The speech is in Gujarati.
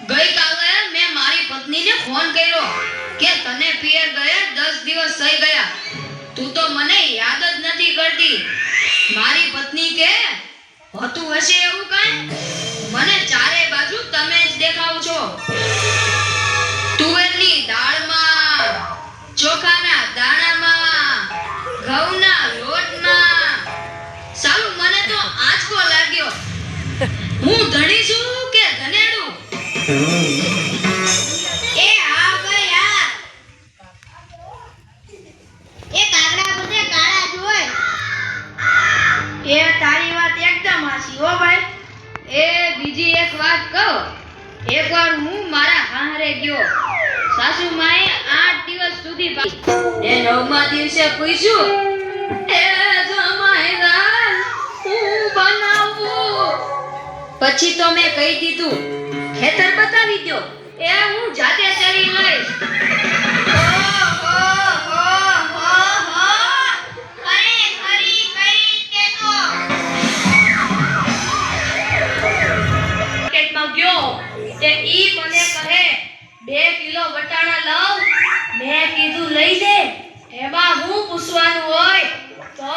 ગઈકાલે મેં મારી પત્નીને ફોન કર્યો કે તને પિયર ગયા 10 દિવસ થઈ ગયા, તું તો મને યાદ જ નથી કરતી. મારી પત્ની કે હોતું હશે એવું કાંઈ, મને ચારે બાજુ તમે જ દેખાવ છો. તુવેરની દાળમાં, ચોખાના દાણામાં, ઘઉંના લોટમાં. સાલું મને તો આંચકો લાગ્યો. હું ધણી છું કે ધનેડું? એ હા ભાઈ હા, એ કાગડા બધે કાળા જ હોય. એ તારી વાત એકદમ હાચી હો ભાઈ. એ બીજી એક વાત કહું. એકવાર હું મારા હાહરે ગયો. સાસુ માએ 8 દિવસ સુધી એ 9મા દિવસે પૂછ્યું, એ જમાઈ રાજ હું બનાવું? પછી તો મેં કહી દીધું, ખેતર બતાવી દો, એ હું જાતે ચરી લઈશ. ગયો તે ઈ મને કહે 2 કિલો વટાણા લાવ. મેં કીધું લઈ લે, એમાં હું પૂછવાનું હોય? તો